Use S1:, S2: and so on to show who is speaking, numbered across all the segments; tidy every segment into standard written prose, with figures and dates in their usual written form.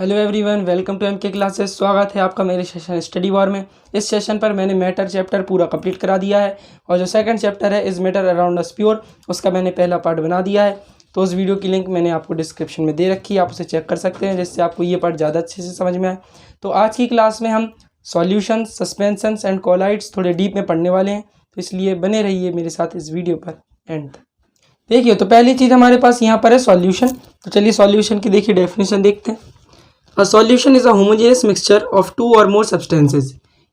S1: Hello everyone, welcome to MK classes. स्वागत है आपका मेरे सेशन स्टडी वॉर में। इस सेशन पर मैंने मैटर चैप्टर पूरा कंप्लीट करा दिया है और जो सेकंड चैप्टर है is matter around us pure, उसका मैंने पहला पार्ट बना दिया है। तो उस वीडियो की लिंक मैंने आपको डिस्क्रिप्शन में दे रखी है, आप उसे चेक कर सकते हैं जिससे आपको ये पार्ट ज़्यादा अच्छे से समझ में आए। तो आज की क्लास में हम सॉल्यूशन, सस्पेंशंस एंड कोलॉइड्स थोड़े डीप में पढ़ने वाले हैं, तो इसलिए बने रहिए मेरे साथ इस वीडियो पर एंड तक। देखिए, तो पहली चीज़ हमारे पास यहाँ पर है सॉल्यूशन। तो चलिए सॉल्यूशन की देखिए डेफिनेशन देखते हैं। A solution is a homogeneous mixture of two or more substances।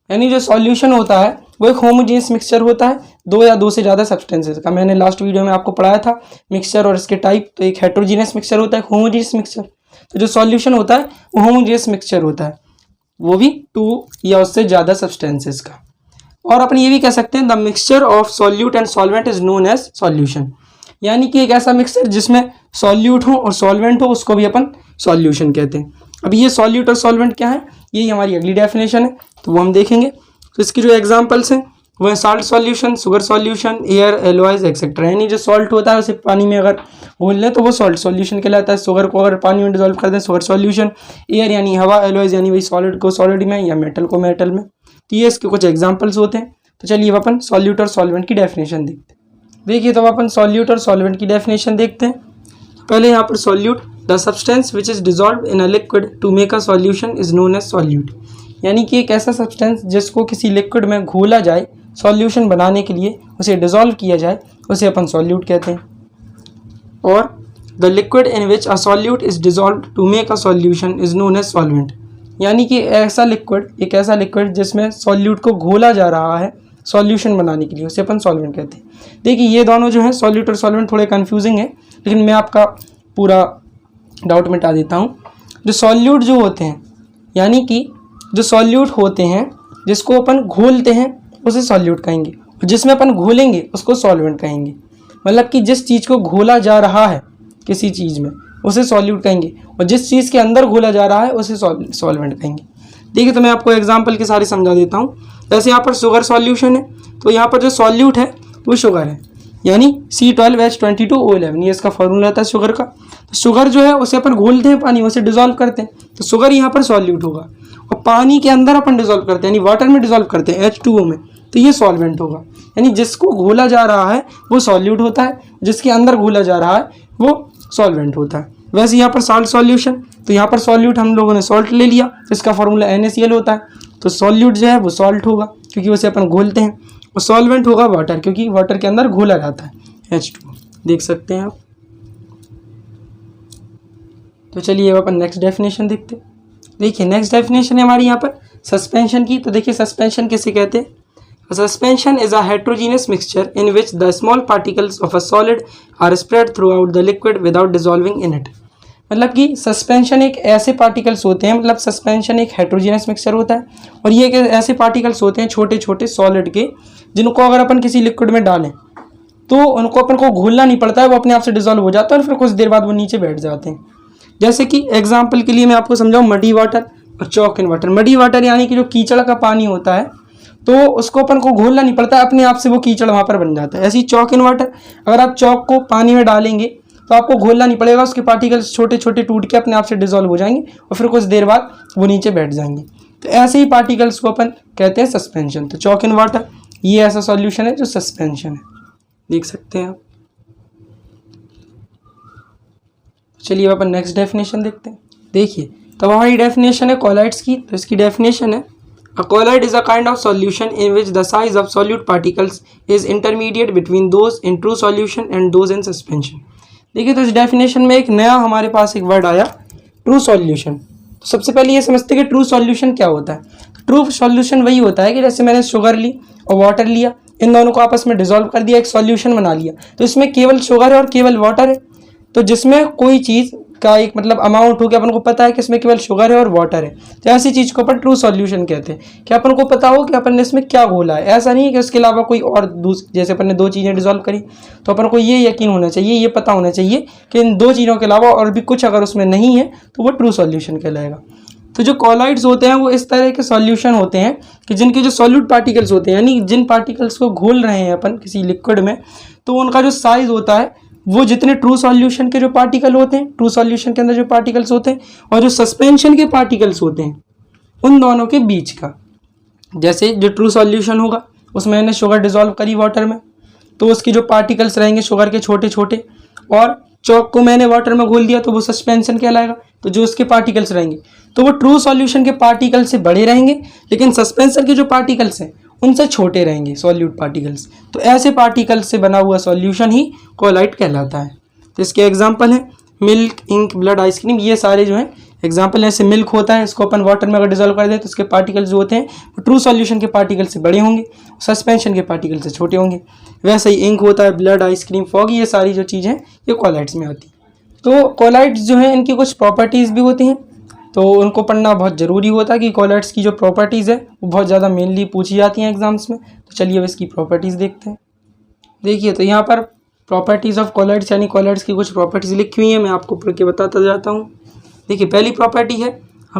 S1: यानी जो सॉल्यूशन होता है वो एक होमोजेनियस मिक्सचर होता है दो या दो से ज़्यादा सब्सटेंसेस का। मैंने लास्ट वीडियो में आपको पढ़ाया था मिक्सचर और इसके टाइप। तो एक हेट्रोजीनियस मिक्सचर होता है, एक होमोजेनियस मिक्सचर। तो जो सॉल्यूशन होता है वो होमोजेनियस मिक्सचर होता है, वो भी टू या उससे ज़्यादा सब्सटेंसेस का। और अपन ये भी कह सकते हैं the mixture of solute and solvent is known as solution. यानी कि एक ऐसा मिक्सचर जिसमें सॉल्यूट हो और सॉल्वेंट हो, उसको भी अपन सॉल्यूशन कहते हैं। अब ये सॉल्यूट और सॉल्वेंट क्या है, यही हमारी अगली डेफिनेशन है, तो वो हम देखेंगे। तो इसकी जो एग्जांपल्स हैं वो है salt solution, sugar solution, air, alloys etcetera. यानी जो सॉल्ट होता है उसे पानी में अगर घोल लें तो वो सॉल्ट सॉल्यूशन कहलाता है। शुगर को अगर पानी में डिजोल्व कर दें शुगर सॉल्यूशन। एयर यानी हवा, एलॉयज यानी वही सॉलिड को सॉलिड में या मेटल को मेटल में। तो ये इसके कुछ एग्जाम्पल्स होते हैं। तो चलिए अब अपन सॉल्यूट और सॉल्वेंट की डेफिनेशन देखते हैं। देखिए, तो अपन सॉल्यूट और सॉल्वेंट की डेफिनेशन देखते हैं। पहले यहाँ पर solute, the substance which is dissolve in a liquid to make a solution is known as solute. यानी कि एक ऐसा सब्सटेंस जिसको किसी लिक्विड में घोला जाए सॉल्यूशन बनाने के लिए, उसे डिजॉल्व किया जाए, उसे अपन सॉल्यूट कहते हैं। और the liquid in which a solute is dissolve to make a solution is known as solvent. यानी कि ऐसा लिक्विड, एक ऐसा लिक्विड जिसमें सॉल्यूट को घोला जा रहा है सॉल्यूशन बनाने के लिए, उसे अपन सॉल्वेंट कहते हैं। देखिए, ये दोनों जो है सॉल्यूट और सॉल्वेंट थोड़े कन्फ्यूजिंग है, लेकिन मैं आपका पूरा डाउट मिटा देता हूँ। जो सॉल्यूट जो होते हैं, यानी कि जो सॉल्यूट होते हैं जिसको अपन घोलते हैं उसे सॉल्यूट कहेंगे, और जिसमें अपन घोलेंगे उसको सॉल्वेंट कहेंगे। मतलब कि जिस चीज़ को घोला जा रहा है किसी चीज़ में उसे सॉल्यूट कहेंगे, और जिस चीज़ के अंदर घोला जा रहा है उसे सॉल्वेंट कहेंगे। देखिए, तो मैं आपको एग्जाम्पल के सारे समझा देता हूँ। जैसे यहाँ पर शुगर सॉल्यूशन है, तो यहाँ पर जो सॉल्यूट है वो शुगर है, यानी C12H22O11, ये इसका फॉर्मूला था शुगर का। तो शुगर जो है उसे अपन घोलते हैं पानी, उसे डिजोल्व करते हैं, तो शुगर यहाँ पर सॉल्यूट होगा। और पानी के अंदर अपन डिजोल्व करते हैं, यानी वाटर में डिजोल्व करते हैं H2O में, तो ये सॉल्वेंट होगा। यानी जिसको घोला जा रहा है वो सॉल्यूट होता है, जिसके अंदर घोला जा रहा है वो सॉल्वेंट होता है। वैसे यहाँ पर साल्ट सॉल्यूशन, तो यहाँ पर सॉल्यूट हम लोगों ने सॉल्ट ले लिया, इसका फॉर्मूला NaCl होता है। तो सॉल्यूट जो है वो सॉल्ट होगा क्योंकि उसे अपन घोलते हैं, और सॉल्वेंट होगा वाटर, क्योंकि वाटर के अंदर घोला जाता है H2O। देख सकते हैं आप। तो चलिए अब अपन नेक्स्ट डेफिनेशन देखते हैं। देखिए, नेक्स्ट डेफिनेशन है हमारी यहाँ पर सस्पेंशन की। तो देखिए, सस्पेंशन किसे कहते हैं। Suspension is a heterogeneous mixture in which the small particles of a solid are spread throughout the liquid without dissolving in it. मतलब कि सस्पेंशन एक ऐसे पार्टिकल्स होते हैं, मतलब सस्पेंशन एक हेट्रोजीनियस मिक्सचर होता है, और ये एक ऐसे पार्टिकल्स होते हैं छोटे छोटे सॉलिड के, जिनको अगर अपन किसी लिक्विड में डालें तो उनको अपन को घोलना नहीं पड़ता है, वो अपने आप से डिजॉल्व हो जाता है और फिर कुछ देर बाद वो नीचे बैठ जाते हैं। जैसे कि एग्जाम्पल के लिए मैं आपको समझाऊँ, मडी वाटर और chalk in water. Muddy water यानी कि जो कीचड़ का पानी होता है, तो उसको अपन को घोलना नहीं पड़ता, अपने आप से वो कीचड़ वहाँ पर बन जाता है। ऐसी चॉक इन वाटर, अगर आप चॉक को पानी में डालेंगे तो आपको घोलना नहीं पड़ेगा, उसके पार्टिकल्स छोटे छोटे टूट के अपने आप से डिजॉल्व हो जाएंगे और फिर कुछ देर बाद वो नीचे बैठ जाएंगे। तो ऐसे ही पार्टिकल्स को अपन कहते हैं सस्पेंशन। तो चॉक इन वाटर ये ऐसा सॉल्यूशन है जो सस्पेंशन है, देख सकते हैं आप। चलिए अब अपन नेक्स्ट डेफिनेशन देखते हैं। देखिए, तो हमारी डेफिनेशन है कोलॉइड्स की। तो इसकी डेफिनेशन है a colloid is a kind of solution in which the size of solute particles is intermediate between those in true solution and those in suspension। देखिए, तो इस डेफिनेशन में एक नया हमारे पास एक वर्ड आया, ट्रू सॉल्यूशन। तो सबसे पहले ये समझते हैं कि ट्रू सॉल्यूशन क्या होता है। ट्रू सॉल्यूशन वही होता है कि जैसे मैंने शुगर ली और वाटर लिया, इन दोनों को आपस में डिजोल्व कर दिया, एक सॉल्यूशन बना लिया, तो इसमें केवल शुगर है और केवल वाटर है। तो जिसमें कोई चीज़ का एक मतलब अमाउंट हो कि अपन को पता है कि इसमें केवल शुगर है और वाटर है, तो ऐसी चीज़ को अपन ट्रू सॉल्यूशन कहते हैं कि अपन को पता हो कि अपन ने इसमें क्या घोला है। ऐसा नहीं है कि उसके अलावा कोई और जैसे अपन ने दो चीज़ें डिजोल्व करी तो अपन को ये यकीन होना चाहिए, ये पता होना चाहिए कि इन दो चीज़ों के अलावा और भी कुछ अगर उसमें नहीं है तो वो ट्रू सॉल्यूशन कहलाएगा। तो जो कोलॉइड्स होते हैं वो इस तरह के सॉल्यूशन होते हैं कि जिनके जो सॉल्यूट पार्टिकल्स होते हैं, यानी जिन पार्टिकल्स को घोल रहे हैं अपन किसी लिक्विड में, तो उनका जो साइज़ होता है वो जितने ट्रू सॉल्यूशन के जो पार्टिकल होते हैं, ट्रू सॉल्यूशन के अंदर जो पार्टिकल्स होते हैं और जो सस्पेंशन के पार्टिकल्स होते हैं, उन दोनों के बीच का। जैसे जो ट्रू सॉल्यूशन होगा उसमें मैंने शुगर डिजोल्व करी वाटर में, तो उसके जो पार्टिकल्स रहेंगे शुगर के छोटे छोटे, और चॉक को मैंने वाटर में घोल दिया तो वो सस्पेंशन कहलाएगा। तो जो उसके पार्टिकल्स रहेंगे तो वो ट्रू सॉल्यूशन के पार्टिकल से बड़े रहेंगे, लेकिन सस्पेंशन के जो पार्टिकल्स हैं उनसे छोटे रहेंगे सॉल्यूट पार्टिकल्स। तो ऐसे पार्टिकल्स से बना हुआ सॉल्यूशन ही कोलाइट कहलाता है। तो इसके एग्जांपल हैं मिल्क, इंक, ब्लड, आइसक्रीम, ये सारे जो हैं एग्जांपल हैं। ऐसे मिल्क होता है, इसको अपन वाटर में अगर डिजोल्व कर दें तो उसके पार्टिकल्स जो होते हैं वो ट्रू सॉल्यूशन के पार्टिकल से बड़े होंगे, सस्पेंशन के पार्टिकल से छोटे होंगे। वैसे ही इंक होता है, ब्लड, आइसक्रीम, फॉग, ये सारी जो चीज़ें ये कोलाइट्स में आती हैं। तो कोलाइट्स जो हैं इनकी कुछ प्रॉपर्टीज़ भी होती हैं, तो उनको पढ़ना बहुत ज़रूरी होता है कि कोलाइट्स की जो प्रॉपर्टीज़ है वो बहुत ज़्यादा मेनली पूछी जाती हैं एग्जाम्स में। तो चलिए अब इसकी प्रॉपर्टीज़ देखते हैं। देखिए तो यहाँ पर प्रॉपर्टीज़ ऑफ कोलाइट्स यानी कोलाइट्स की कुछ प्रॉपर्टीज़ लिखी हुई हैं, मैं आपको पढ़ के बताता जाता हूँ। देखिए पहली प्रॉपर्टी है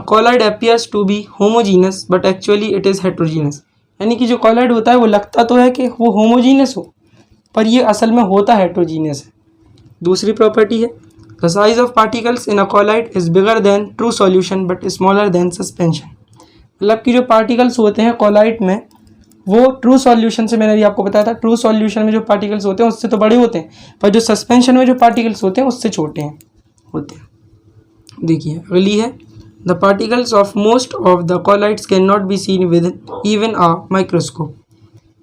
S1: colloid appears to be homogeneous but actually it is heterogeneous, यानी कि जो कोलाइड होता है वो लगता तो है कि वो होमोजीनस हो पर ये असल में होता हेट्रोजीनियस है। दूसरी प्रॉपर्टी है the size of particles in a collide is bigger than true solution but smaller than suspension, मतलब कि जो पार्टिकल्स होते हैं कोलाइड में वो ट्रू सॉल्यूशन से, मैंने भी आपको बताया था ट्रू सॉल्यूशन में जो पार्टिकल्स होते हैं उससे तो बड़े होते हैं, पर जो सस्पेंशन में जो पार्टिकल्स होते हैं उससे छोटे होते हैं। देखिए अगली है the particles of most of the colloids cannot be seen with even a microscope,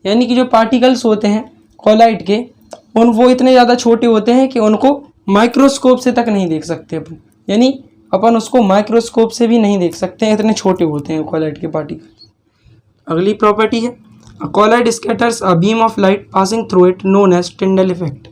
S1: यानी कि जो पार्टिकल्स होते हैं कोलाइड के वो इतने ज़्यादा छोटे होते हैं कि उनको माइक्रोस्कोप से तक नहीं देख सकते अपन, यानी अपन उसको माइक्रोस्कोप से भी नहीं देख सकते हैं, इतने छोटे होते हैं कोलाइड के पार्टिकल्स। अगली प्रॉपर्टी है a colloid scatters a beam of light passing through it known as Tyndall effect,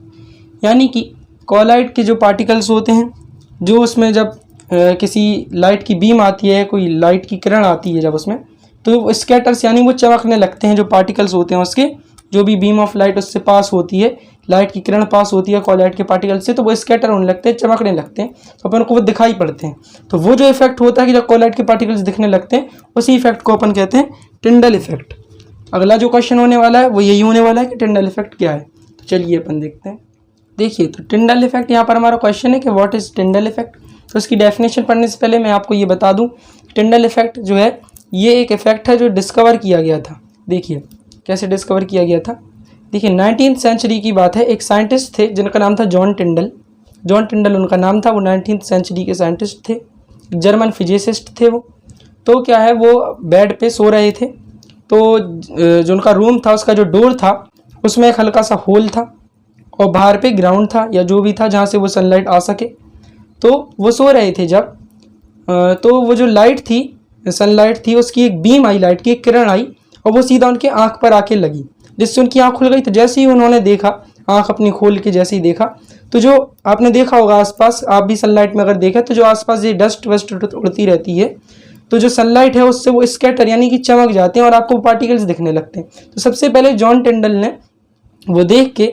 S1: यानी कि कोलाइड के जो पार्टिकल्स होते हैं जो उसमें जब किसी लाइट की बीम आती है, कोई लाइट की किरण आती है जब उसमें, तो स्कैटर्स यानी वो चमकने लगते हैं, जो पार्टिकल्स होते हैं उसके जो भी बीम ऑफ लाइट उससे पास होती है, लाइट की किरण पास होती है कोलाइड के पार्टिकल से, तो वो स्कैटर होने लगते हैं, चमकने लगते हैं, तो अपन को वो दिखाई पड़ते हैं। तो वो जो इफेक्ट होता है कि जब कोलाइड के पार्टिकल्स दिखने लगते हैं उसी इफेक्ट को अपन कहते हैं टिंडल इफेक्ट। अगला जो क्वेश्चन होने वाला है वो यही होने वाला है कि टिंडल इफेक्ट क्या है, तो चलिए अपन देखते हैं। देखिए तो टिंडल इफेक्ट यहाँ पर हमारा क्वेश्चन है कि व्हाट इज़ टिंडल इफेक्ट। तो इसकी डेफिनेशन पढ़ने से पहले मैं आपको ये बता दूं, टिंडल इफेक्ट जो है ये एक इफेक्ट है जो डिस्कवर किया गया था। देखिए कैसे डिस्कवर किया गया था। देखिए 19th सेंचुरी की बात है, एक साइंटिस्ट थे जिनका नाम था जॉन टिंडल उनका नाम था। वो 19th सेंचुरी के साइंटिस्ट थे, जर्मन फिजिसिस्ट थे वो। तो क्या है, वो बेड पे सो रहे थे, तो जो उनका रूम था उसका जो डोर था उसमें एक हल्का सा होल था और बाहर पे ग्राउंड था या जो भी था जहाँ से वो सनलाइट आ सके। तो वो सो रहे थे जब, तो वो जो लाइट थी, सनलाइट थी, उसकी एक बीम आई, लाइट की एक किरण आई और वो सीधा उनके आँख पर आके लगी, जिससे उनकी आँख खुल गई। तो जैसे ही उन्होंने देखा, आँख अपनी खोल के जैसे ही देखा, तो जो आपने देखा होगा आसपास, आप भी सनलाइट में अगर देखें तो जो आसपास ये डस्ट वस्ट उड़ती रहती है, तो जो सनलाइट है उससे वो स्कैटर यानी कि चमक जाते हैं और आपको पार्टिकल्स दिखने लगते हैं। तो सबसे पहले जॉन टिंडल ने वो देख के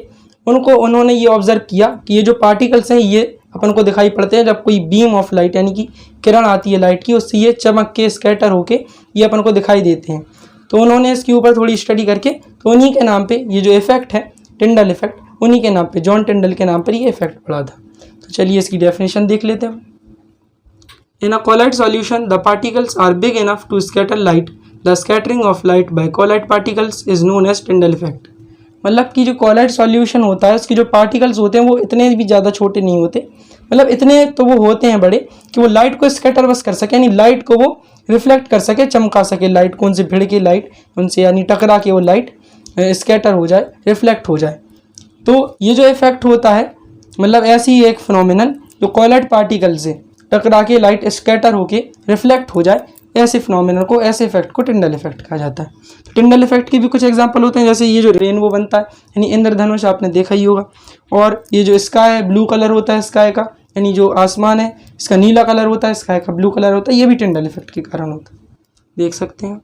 S1: उन्होंने ये ऑब्जर्व किया कि ये जो पार्टिकल्स हैं ये अपन को दिखाई पड़ते हैं जब कोई बीम ऑफ लाइट यानी कि किरण आती है लाइट की, उससे ये चमक के स्कैटर होके ये अपन को दिखाई देते हैं। तो उन्होंने इसके ऊपर थोड़ी स्टडी करके, तो उन्हीं के नाम पे ये जो इफेक्ट है टिंडल इफेक्ट, उन्हीं के नाम पे, जॉन टिंडल के नाम पर ये इफेक्ट पड़ा था। तो चलिए इसकी डेफिनेशन देख लेते हैं। In a colloid solution the particles are big enough to scatter light, the scattering of light by colloid particles is known as Tyndall effect. मतलब कि जो कोलाइड सॉल्यूशन होता है उसके जो पार्टिकल्स होते हैं वो इतने भी ज़्यादा छोटे नहीं होते, मतलब इतने तो वो होते हैं बड़े कि वो लाइट को स्कैटर बस कर सके, यानी लाइट को वो रिफ्लेक्ट कर सके, चमका सके, लाइट को उनसे भिड़ के लाइट उनसे यानी टकरा के वो लाइट स्कैटर हो जाए, रिफ्लेक्ट हो जाए। तो ये जो इफेक्ट होता है, मतलब ऐसी एक फिनोमिनन जो कोलाइड पार्टिकल से टकरा के लाइट स्कैटर होके रिफ्लेक्ट हो जाए, ऐसे फिनोमिनन को, ऐसे इफेक्ट को टिंडल इफेक्ट कहा जाता है। तो टिंडल इफेक्ट के भी कुछ एग्जांपल होते हैं, जैसे ये जो रेनबो बनता है यानी इंद्रधनुष आपने देखा ही होगा, और ये जो स्काई है ब्लू कलर होता है स्काई का, यानी जो आसमान है इसका नीला कलर होता है, स्काई का ब्लू कलर होता है, ये भी टिंडल इफेक्ट के कारण होता है, देख सकते हैं।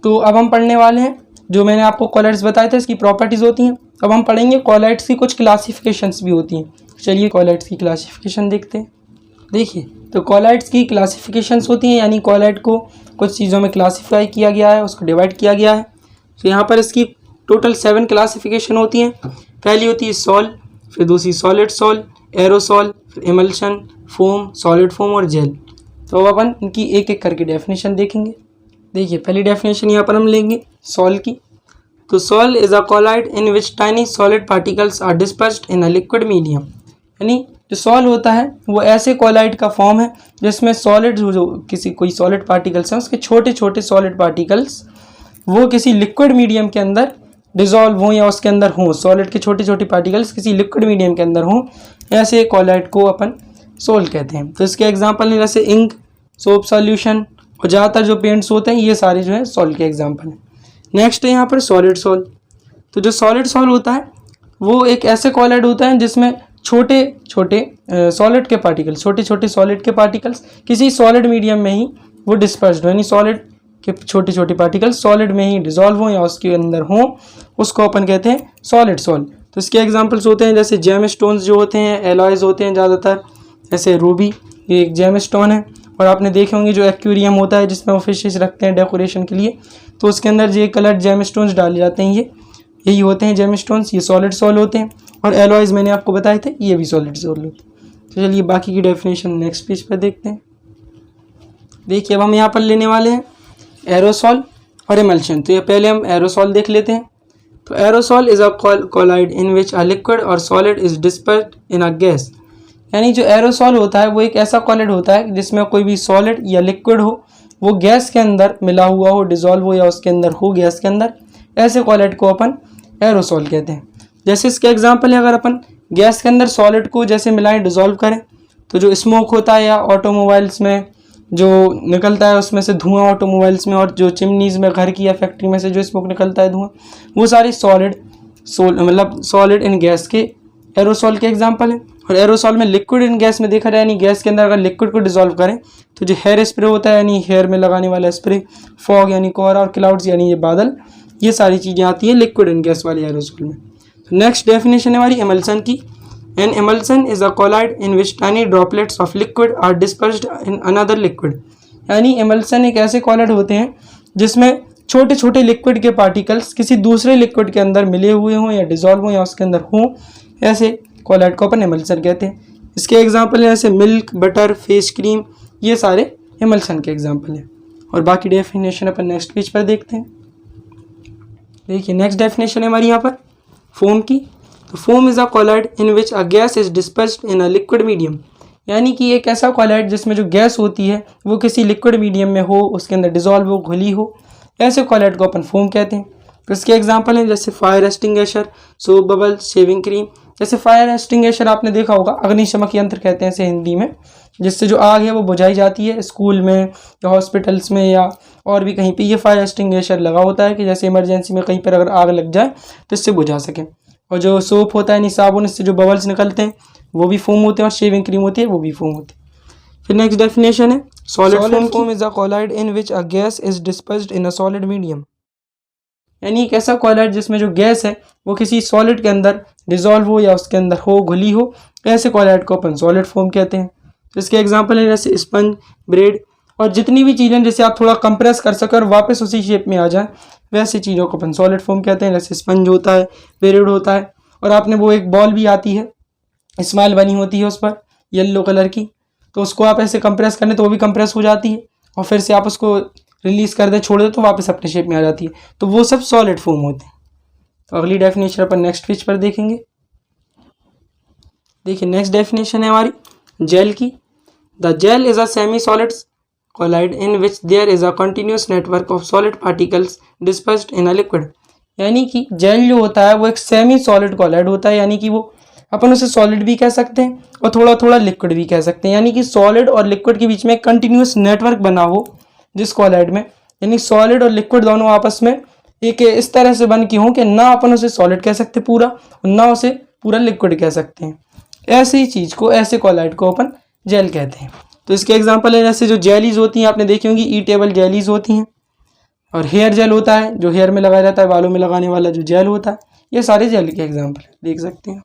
S1: तो अब हम पढ़ने वाले हैं जो मैंने आपको कोलाइड्स बताए थे इसकी प्रॉपर्टीज़ होती हैं। अब हम पढ़ेंगे कोलाइड्स की कुछ क्लासिफिकेशंस भी होती हैं। चलिए कोलाइड्स की क्लासिफिकेशन देखते हैं। देखिए तो कोलाइड्स की क्लासिफिकेशंस होती हैं, यानी कोलाइड को कुछ चीज़ों में क्लासीफाई किया गया है, उसको डिवाइड किया गया है। तो यहाँ पर इसकी टोटल 7 क्लासिफिकेशन होती हैं। पहली होती है सॉल, फिर दूसरी सॉलिड सॉल, एरोसॉल, फिर इमल्शन, फोम, सॉलिड फोम और जेल। तो अब अपन इनकी एक एक करके डेफिनेशन देखेंगे। देखिए पहली डेफिनेशन यहाँ पर हम लेंगे सॉल की। तो sol is a colloid in which tiny solid particles are dispersed in a liquid medium. यानी जो सॉल होता है वो ऐसे कॉलाइड का फॉर्म है जिसमें सॉलिड जो किसी कोई सॉलिड पार्टिकल्स हैं उसके छोटे छोटे सॉलिड पार्टिकल्स वो किसी लिक्विड मीडियम के अंदर डिजॉल्व हों या उसके अंदर हों, सॉलिड के छोटे छोटे पार्टिकल्स किसी लिक्विड मीडियम के अंदर हों, ऐसे कॉलाइड को अपन सोल कहते हैं। तो इसके एग्जांपल हैं जैसे इंक, सोप सॉल्यूशन और ज़्यादातर जो पेंट्स होते हैं ये सारे जो है सॉल के एग्जांपल हैं। नेक्स्ट है यहाँ पर सॉलिड सॉल। तो जो सॉलिड सॉल होता है वो एक ऐसे कॉलाइड होता है जिसमें छोटे छोटे सॉलिड के पार्टिकल्स, छोटे छोटे सॉलिड के पार्टिकल्स किसी सॉलिड मीडियम में ही वो डिस्पर्स्ड हो, यानी सॉलिड के छोटे छोटे पार्टिकल्स सॉलिड में ही डिजॉल्व हों या उसके अंदर हों, उसको अपन कहते हैं सॉलिड सॉल। तो इसके एग्जांपल्स होते हैं जैसे जेम स्टोन्स जो होते हैं, एलॉयज़ होते हैं ज़्यादातर, जैसे रूबी ये एक जेम स्टोन है। और आपने देखे होंगे जो एक्वेरियम होता है जिसमें वो फिशेस रखते हैं डेकोरेशन के लिए, तो उसके अंदर जो कलर्ड जेम स्टोन्स डाले जाते हैं यही होते हैं जेम स्टोन्स, ये सॉलिड सॉल होते हैं। और एलॉयज़ मैंने आपको बताए थे ये भी सॉलिड सॉल होते हैं। तो चलिए बाकी की डेफिनेशन नेक्स्ट पेज पर देखते हैं। देखिए अब हम यहाँ पर लेने वाले हैं एरोसॉल और इमल्शन। तो ये पहले हम एरोसॉल देख लेते हैं। तो aerosol is a colloid in which a liquid और solid is dispersed in a gas. यानी जो एरोसॉल होता है वो एक ऐसा कॉलाइड होता है जिसमें कोई भी सॉलिड या लिक्विड हो वो गैस के अंदर मिला हुआ हो, डिजॉल्व हो या उसके अंदर हो गैस के अंदर, ऐसे कॉलाइड को अपन एरोसॉल कहते हैं। जैसे इसके एग्जाम्पल है, अगर अपन गैस के अंदर सॉलिड को जैसे मिलाएं, डिजॉल्व करें, तो जो स्मोक होता है या ऑटोमोबाइल्स में जो निकलता है उसमें से धुआं ऑटोमोबाइल्स में, और जो चिमनीज़ में घर की या फैक्ट्री में से जो स्मोक निकलता है धुआं, वो सारी मतलब सॉलिड इन गैस के एरोसॉल के एग्जांपल है। और एरोसॉल में लिक्विड इन गैस में देखा जाए, यानी गैस के अंदर अगर लिक्विड को डिजॉल्व करें तो जो हेयर स्प्रे होता है यानी हेयर में लगाने वाला स्प्रे, फॉग यानी कोहरा और क्लाउड्स यानी ये बादल, ये सारी चीज़ें आती हैं लिक्विड इन गैस वाले एरोसॉल में। नेक्स्ट डेफिनेशन है हमारी इमल्सन की। An emulsion is a collide in which tiny droplets of liquid are dispersed in another liquid। यानी emulsion एक ऐसे कॉलाइड होते हैं जिसमें छोटे छोटे लिक्विड के पार्टिकल्स किसी दूसरे लिक्विड के अंदर मिले हुए हों या डिजॉल्व हों या उसके अंदर हों, ऐसे कॉलाइड को अपन emulsion कहते हैं। इसके एग्जांपल हैं जैसे मिल्क, बटर, फेस क्रीम, ये सारे emulsion के एग्जांपल हैं। और बाकी डेफिनेशन अपन नेक्स्ट पेज पर देखते हैं। देखिए नेक्स्ट डेफिनेशन है हमारी यहाँ पर फोम की। तो foam is a colloid in which a gas is dispersed in a liquid medium. यानी कि एक ऐसा कॉलाइड जिसमें जो गैस होती है वो किसी लिक्विड मीडियम में हो, उसके अंदर डिजॉल्व हो, घुली हो, ऐसे कॉलाइड को अपन फोम कहते हैं। तो इसके एग्जांपल हैं जैसे fire extinguisher, soap bubble, shaving cream. जैसे फायर एक्सटिंग्विशर आपने देखा होगा, अग्निशमक यंत्र कहते हैं इसे हिंदी में, जिससे जो आग है वो बुझाई जाती है स्कूल में या हॉस्पिटल्स में या और भी कहीं पे ये फायर एक्सटिंग्विशर लगा होता है कि जैसे इमरजेंसी में कहीं पर अगर आग लग जाए तो इससे बुझा सकें। और जो सोप होता है यानी साबुन, इससे जो बबल्स निकलते हैं वो भी फोम होते हैं, और शेविंग क्रीम होती है वो भी फोम होती है। फिर नेक्स्ट डेफिनेशन है solid foam is a colloid in which a gas is dispersed in a solid medium. यानी एक ऐसा कॉलाइड जिसमें जो गैस है वो किसी सॉलिड के अंदर डिजॉल्व हो या उसके अंदर हो, घुली हो, ऐसे कॉलाइड को अपन सॉलिड फोम कहते हैं। तो इसके एग्जांपल है जैसे स्पंज, ब्रेड और जितनी भी चीज़ें जिसे आप थोड़ा कंप्रेस कर सकें और वापस उसी शेप में आ जाए, वैसी चीज़ों को अपन सॉलिड फोम कहते हैं। जैसे स्पंज होता है, ब्रेड होता है, और आपने वो एक बॉल भी आती है, स्माइल बनी होती है उस पर येलो कलर की, तो उसको आप ऐसे कंप्रेस करें तो वो भी कंप्रेस हो जाती है, और फिर से आप उसको रिलीज़ कर दें, छोड़ दें तो वापस अपने शेप में आ जाती है। तो वो सब सॉलिड फोम होते हैं। तो अगली डेफिनेशन अपन नेक्स्ट पेज पर देखेंगे। देखिए नेक्स्ट डेफिनेशन है हमारी जेल की। The gel is a semi solid colloid in which there is a continuous network of solid particles dispersed in a liquid. यानी कि जेल जो होता है वो एक सेमी सॉलिड कॉलाइड होता है, यानी कि वो अपन उसे सॉलिड भी कह सकते हैं और थोड़ा थोड़ा लिक्विड भी कह सकते हैं। यानी कि सॉलिड और लिक्विड के बीच में एक कंटिन्यूस नेटवर्क बना हो जिस कॉलाइड में, यानी सॉलिड और लिक्विड दोनों आपस में एक इस तरह से बन के हों कि ना अपन उसे सॉलिड कह सकते पूरा और ना उसे पूरा लिक्विड कह सकते हैं। ऐसे ही चीज़ को, ऐसे कॉलाइड को अपन जेल कहते हैं। तो इसके एग्जांपल है जैसे जो जेलीज होती हैं, आपने देखी होंगी ईटेबल जेलीज होती हैं, और हेयर जेल होता है जो हेयर में लगाया जाता है, बालों में लगाने वाला जो जेल होता है, ये सारे जेल के एग्जांपल देख सकते हैं।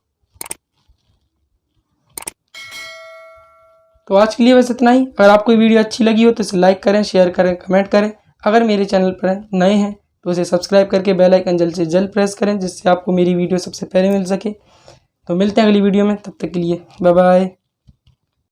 S1: तो आज के लिए बस इतना ही। अगर आपको वीडियो अच्छी लगी हो तो इसे लाइक करें, शेयर करें, कमेंट करें। अगर मेरे चैनल पर नए हैं तो उसे सब्सक्राइब करके बेल आइकन जल्द से जल्द प्रेस करें, जिससे आपको मेरी वीडियो सबसे पहले मिल सके। तो मिलते हैं अगली वीडियो में, तब तक के लिए बाय बाय।